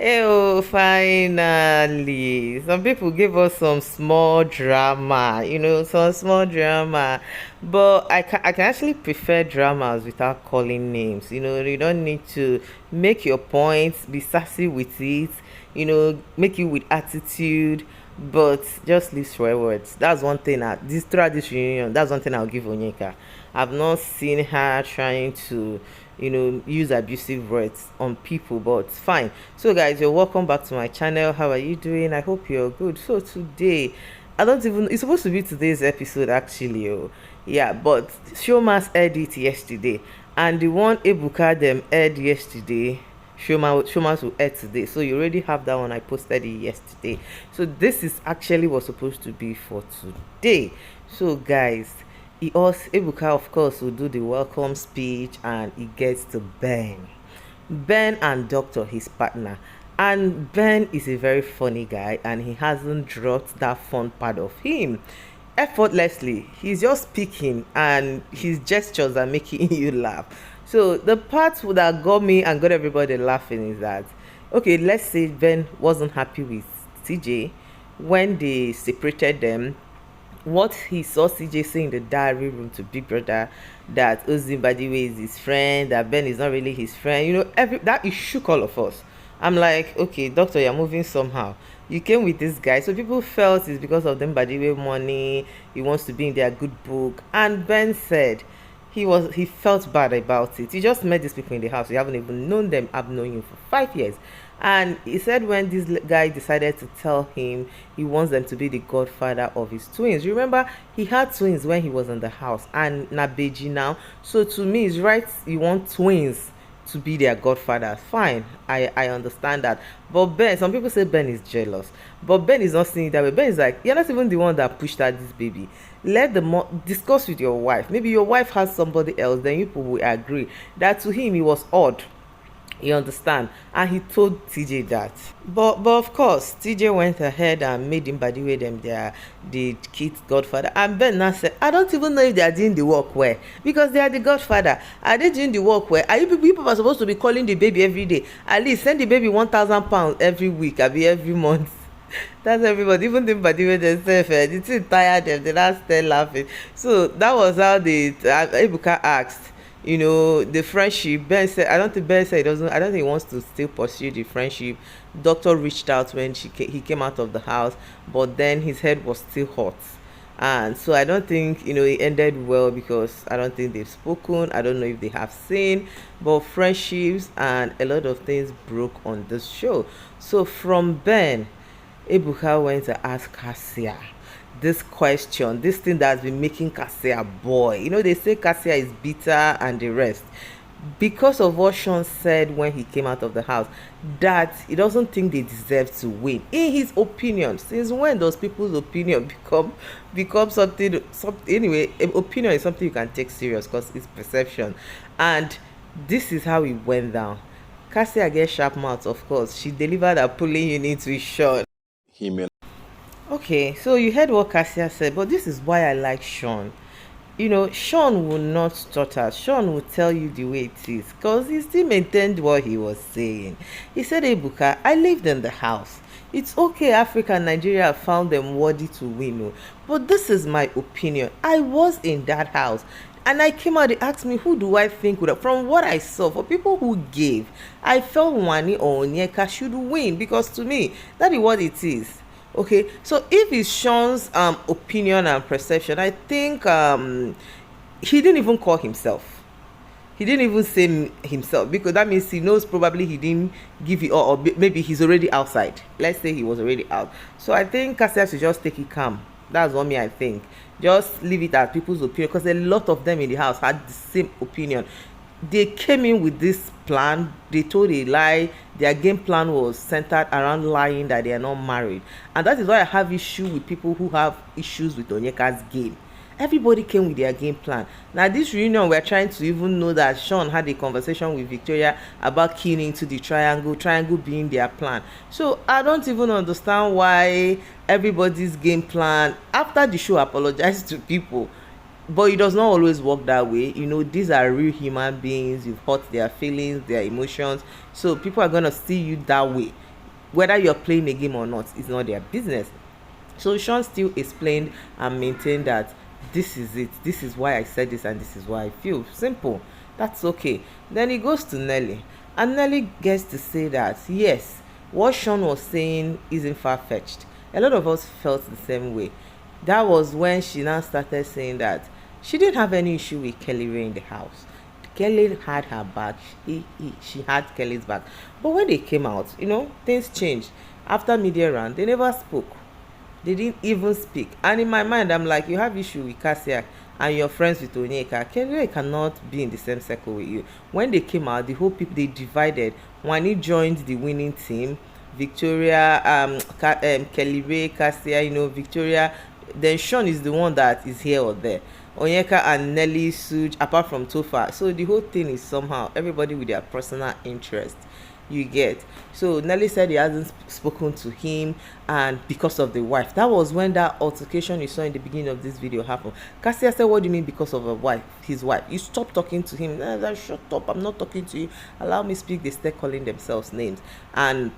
Oh, finally. Some people give us some small drama, some small drama. But I can actually prefer dramas without calling names. You don't need to make your points, be sassy with it, make it with attitude, but just leave swear words. That's one thing. Throughout this reunion, that's one thing I'll give Onyeka. I've not seen her trying to use abusive words on people, but fine. So guys, you're welcome back to my channel. How are you doing? I hope you're good. So today, I don't even, it's supposed to be today's episode actually. Oh yeah, but Showmas aired it yesterday, and the one Ebuka them aired yesterday, Showmas will air today. So you already have that one. I posted it yesterday. So this is actually was supposed to be for today. So guys, Ebuka, of course, will do the welcome speech, and he gets to Ben and Doctor, his partner. And Ben is a very funny guy, and he hasn't dropped that fun part of him effortlessly. He's just speaking, and his gestures are making you laugh. So the part that got me and got everybody laughing is that, okay, let's say Ben wasn't happy with TJ when they separated them. What he saw CJ say in the diary room to Big Brother, that Mrs Mbadiwe is his friend, that Ben is not really his friend, that it shook all of us. I'm like, okay, Doctor, you're moving somehow. You came with this guy, so people felt it's because of them Mbadiwe money, he wants to be in their good book. And Ben said he felt bad about it. He just met these people in the house. You haven't even known them. I've known you for 5 years. And he said when this guy decided to tell him he wants them to be the godfather of his twins. Remember, he had twins when he was in the house, and Nabeji now. So to me, it's right, you want twins to be their godfather. Fine, I understand that. But Ben, some people say Ben is jealous, but Ben is not seeing it that way. Ben is like, you're not even the one that pushed out this baby. Let the discuss with your wife. Maybe your wife has somebody else, then you people will agree. That to him, it was odd. You understand? And he told TJ that. But of course, TJ went ahead and made him Mbadiwe them the kid's godfather. And Ben now said, I don't even know if they are doing the work well. Because they are the godfather. Are they doing the work well? Are you people are supposed to be calling the baby every day? At least send the baby £1,000 every week, every month. That's everybody. Even the Mbadiwe themselves, the thing tired them. They not still laughing. So that was how the Ebuka asked, the friendship. Ben said, I don't think he wants to still pursue the friendship. Doctor reached out when he came out of the house, but then his head was still hot. And so I don't think, it ended well, because I don't think they've spoken. I don't know if they have seen, but friendships and a lot of things broke on this show. So from Ben, Ebuka went to ask KASSIA this question, this thing that's been making KASSIA boy. They say KASSIA is bitter and the rest, because of what Sean said when he came out of the house, that he doesn't think they deserve to win. In his opinion, since when does people's opinion become something? Anyway, opinion is something you can take serious, because it's perception. And this is how it went down. KASSIA gets sharp mouth, of course. She delivered a pulling unit with Sean. Okay, so you heard what KASSIA said, but this is why I like Sean. Sean will not stutter. Sean will tell you the way it is, because he still maintained what he was saying. He said, Ebuka, I lived in the house. It's okay, Africa and Nigeria found them worthy to win, but this is my opinion. I was in that house, and I came out, they asked me, who do I think would have, from what I saw, for people who gave, I felt Wani or Onyeka should win, because to me, that is what it is. Okay, so if it's Sean's opinion and perception, I think he didn't even call himself. He didn't even say himself, because that means he knows probably he didn't give it, or maybe he's already outside. Let's say he was already out. So I think KASSIA should just take it calm. That's what I think. Just leave it at people's opinion, because a lot of them in the house had the same opinion. They came in with this plan, they told a lie. Their game plan was centered around lying that they are not married. And that is why I have issue with people who have issues with Onyeka's game. Everybody came with their game plan. Now this reunion, we're trying to even know that Sean had a conversation with Victoria about keying into the triangle being their plan. So I don't even understand why everybody's game plan, after the show, apologized to people. But it does not always work that way. These are real human beings. You've hurt their feelings, their emotions. So people are gonna see you that way. Whether you're playing a game or not, it's not their business. So Sean still explained and maintained that this is it. This is why I said this and this is why I feel. Simple. That's okay. Then he goes to Nelly. And Nelly gets to say that, yes, what Sean was saying isn't far-fetched. A lot of us felt the same way. That was when she now started saying that she didn't have any issue with Kelly Ray in the house. Kelly had her back. She had Kelly's back. But when they came out, things changed. After media round, they never spoke. They didn't even speak. And in my mind, I'm like, you have issue with KASSIA and you're friends with Onyeka. Kelly cannot be in the same circle with you. When they came out, the whole people, they divided. When he joined the winning team, Victoria, Kelly Ray, KASSIA, Victoria, then Sean is the one that is here or there. Onyeka and Nelly sued, apart from Tofa. So the whole thing is somehow everybody with their personal interest. You get. So Nelly said he hasn't spoken to him, and because of the wife. That was when that altercation you saw in the beginning of this video happened. KASSIA said, what do you mean because of his wife? You stop talking to him. Shut up, I'm not talking to you. Allow me speak. They start calling themselves names. And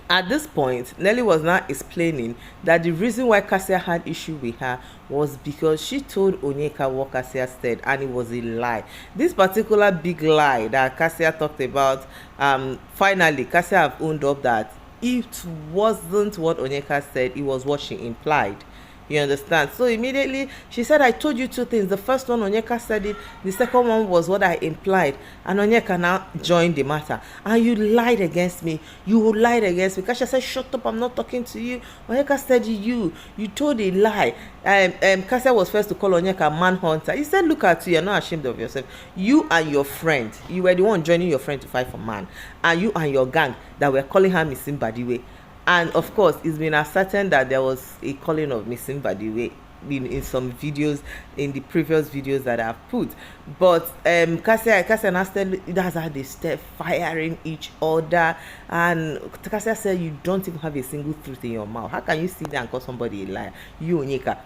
at this point, Nelly was now explaining that the reason why KASSIA had issue with her was because she told Onyeka what KASSIA said, and it was a lie. This particular big lie that KASSIA talked about, finally KASSIA have owned up that it wasn't what Onyeka said, it was what she implied. You understand? So immediately she said, I told you two things. The first one, Onyeka said it. The second one was what I implied. And Onyeka now joined the matter. And you lied against me. You lied against me. Kasha said, shut up, I'm not talking to you. Onyeka said, you told a lie. KASSIA was first to call Onyeka a manhunter. He said, look at you, you're not ashamed of yourself. You and your friend, you were the one joining your friend to fight for man. And you and your gang that were calling her Mrs Mbadiwe. And of course, it's been ascertained that there was a calling of Mrs Mbadiwe in some videos, in the previous videos that I've put. But KASSIA now said that's how they start firing each other. And KASSIA said, you don't even have a single truth in your mouth. How can you sit there and call somebody a liar? You, Onyeka.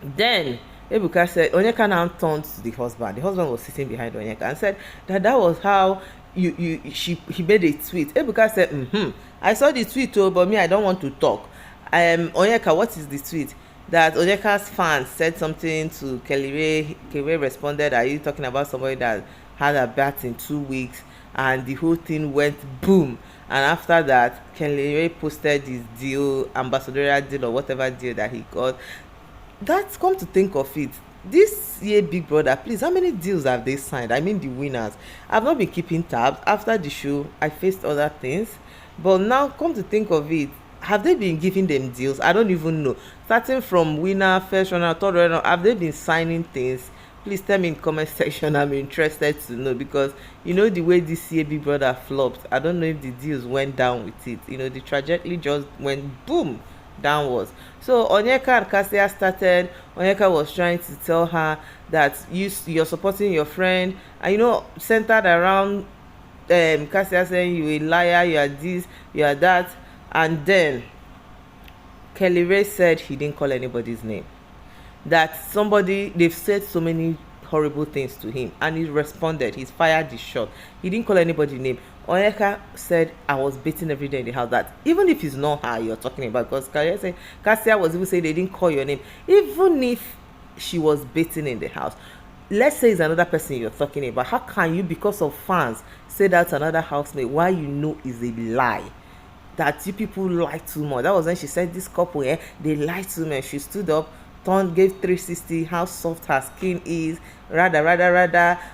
Then Ebuka said, Onyeka now turned to the husband. The husband was sitting behind Onyeka and said that was how he made a tweet. Ebuka said, I saw the tweet, but me, I don't want to talk. Onyeka, what is the tweet? That Onyeka's fans said something to Kelly Ray. Kelly Ray responded, are you talking about somebody that had a bat in 2 weeks? And the whole thing went boom. And after that, Kelly Ray posted his deal, ambassadorial deal or whatever deal that he got. That's, come to think of it, this year Big Brother, please, how many deals have they signed? I mean the winners. I've not been keeping tabs. After the show, I faced other things. But now, come to think of it, have they been giving them deals? I don't even know. Starting from winner, first runner, third runner, have they been signing things? Please tell me in comment section. I'm interested to know, because the way this year Big Brother flopped, I don't know if the deals went down with it. The trajectory just went boom downwards. So Onyeka and KASSIA started. Onyeka was trying to tell her that you're supporting your friend, and centered around KASSIA saying you a liar, you are this, you are that. And then Kelly Ray said he didn't call anybody's name, that they've said so many horrible things to him, and he responded, he's fired his shot. He didn't call anybody's name. Onyeka said, I was beating every day in the house. That even if it's not her you're talking about, because KASSIA was even saying they didn't call your name. Even if she was beating in the house, let's say it's another person you're talking about, how can you, because of fans, say that's another housemate, why is a lie? That you people lie too much. That was when she said this couple they lie too much. She stood up, gave 360, how soft her skin is, rather,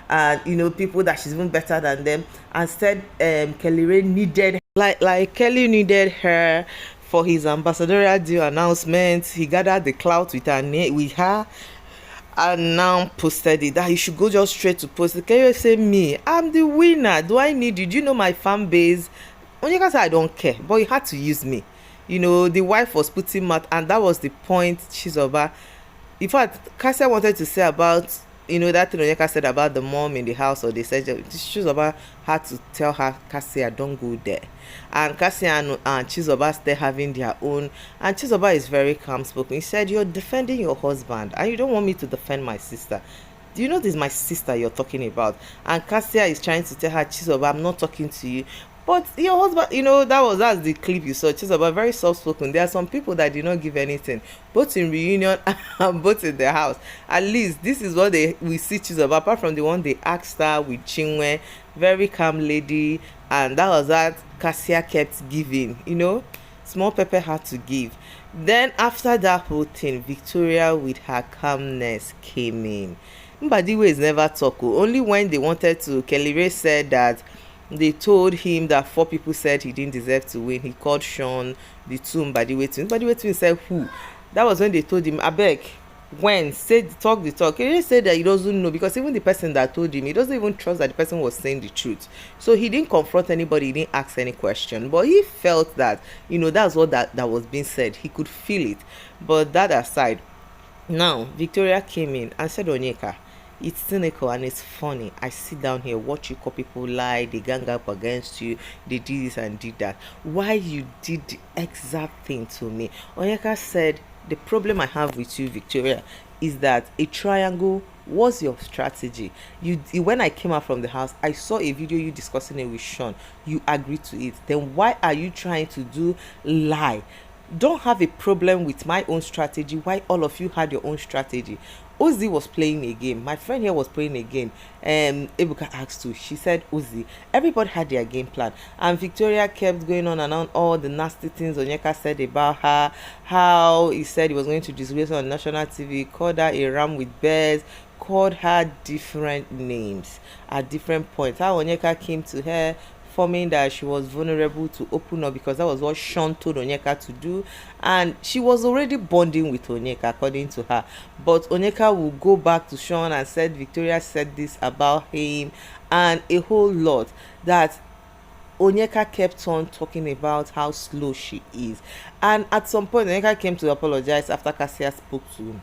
and people that she's even better than them, and said Kelly Ray needed, like Kelly needed her for his ambassadorial deal announcement. He gathered the clout with her, and now posted it that he should go just straight to post it. Kelly say, me, I'm the winner. Do I need you? Do you know my fan base? Onyeka said, I don't care, but he had to use me. The wife was putting mouth, and that was the point. Chizoba, in fact, KASSIA wanted to say about that thing Onyeka said about the mom in the house, or they said Chizoba had to tell her, KASSIA, don't go there. And KASSIA and Chizoba stay having their own, and Chizoba is very calm spoken. He said, you're defending your husband and you don't want me to defend my sister. Do you know this is my sister you're talking about? And KASSIA is trying to tell her, Chizoba, I'm not talking to you. But your husband, that's the clip you saw. Chizoba, very soft spoken. There are some people that did not give anything, both in reunion and both in their house. At least this is what we see Chizoba, apart from the one they asked her with Chinwe, very calm lady, and that was that KASSIA kept giving, small pepper had to give. Then after that whole thing, Victoria with her calmness came in. Mbadiwe is never talk. Only when they wanted to, Kelly said that they told him that 4 people said he didn't deserve to win. He called Sean, the two Mbadiwe twins. Mbadiwe twins said who? That was when they told him, abeg, when say the talk. He didn't say that he doesn't know, because even the person that told him, he doesn't even trust that the person was saying the truth. So he didn't confront anybody, he didn't ask any question, but he felt that that's what that was being said. He could feel it. But that aside, now Victoria came in and said, Onyeka, it's cynical and it's funny. I sit down here, watch you call people lie, they gang up against you, they did this and did that. Why you did the exact thing to me? Onyeka said, the problem I have with you, Victoria, is that a triangle was your strategy. When I came out from the house, I saw a video you discussing it with Sean. You agreed to it. Then why are you trying to do lie? Don't have a problem with my own strategy. Why all of you had your own strategy? Ozzy was playing a game. My friend here was playing a game. Ebuka asked too. She said, Ozzy, everybody had their game plan. And Victoria kept going on and on all the nasty things Onyeka said about her. How he said he was going to disgrace her on national TV. Called her a ram with bears. Called her different names at different points. How Onyeka came to her, forming that she was vulnerable to open up, because that was what Sean told Onyeka to do, and she was already bonding with Onyeka according to her. But Onyeka will go back to Sean and said Victoria said this about him and a whole lot, that Onyeka kept on talking about how slow she is. And at some point Onyeka came to apologize after KASSIA spoke to him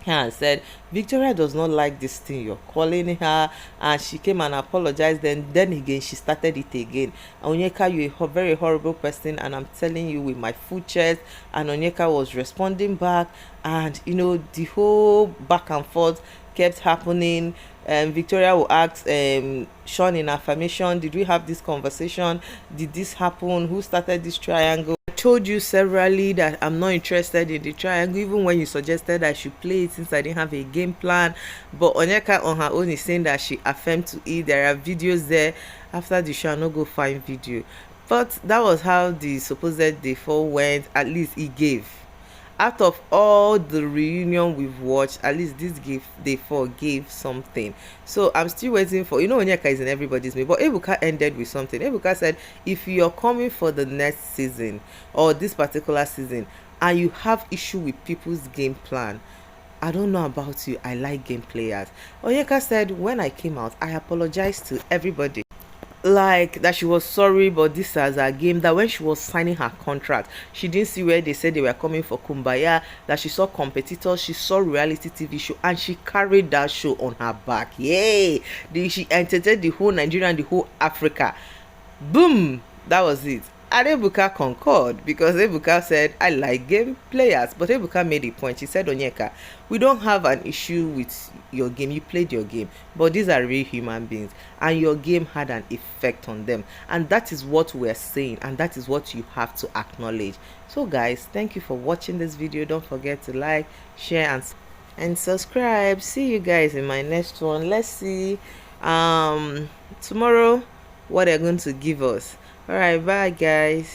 and said Victoria does not like this thing you're calling her, and she came and apologized. Then again she started it again. Onyeka, you're a very horrible person, and I'm telling you with my full chest. And Onyeka was responding back, and the whole back and forth kept happening. Victoria will ask Sean in affirmation, did we have this conversation? Did this happen? Who started this triangle? I told you severally that I'm not interested in the triangle, even when you suggested I should play it since I didn't have a game plan. But Onyeka on her own is saying that she affirmed to it. There are videos there. After the show, I'll not go find video. But that was how the supposed day 4 went. At least he gave. Out of all the reunion we've watched, at least this day 4 gave something. So I'm still waiting for, Onyeka is in everybody's mood, but Ebuka ended with something. Ebuka said, if you're coming for the next season or this particular season and you have issue with people's game plan, I don't know about you, I like game players. Onyeka said, when I came out, I apologized to everybody. Like that she was sorry, but this as a game, that when she was signing her contract, she didn't see where they said they were coming for kumbaya, that she saw competitors, she saw reality TV show, and she carried that show on her back. Yay! She entertained the whole Nigeria and the whole Africa. Boom! That was it. And Ebuka concurred, because Ebuka said, I like game players. But Ebuka made a point. She said, Onyeka, we don't have an issue with your game. You played your game. But these are real human beings. And your game had an effect on them. And that is what we're saying. And that is what you have to acknowledge. So guys, thank you for watching this video. Don't forget to like, share, and subscribe. See you guys in my next one. Let's see tomorrow what they're going to give us. All right, bye guys.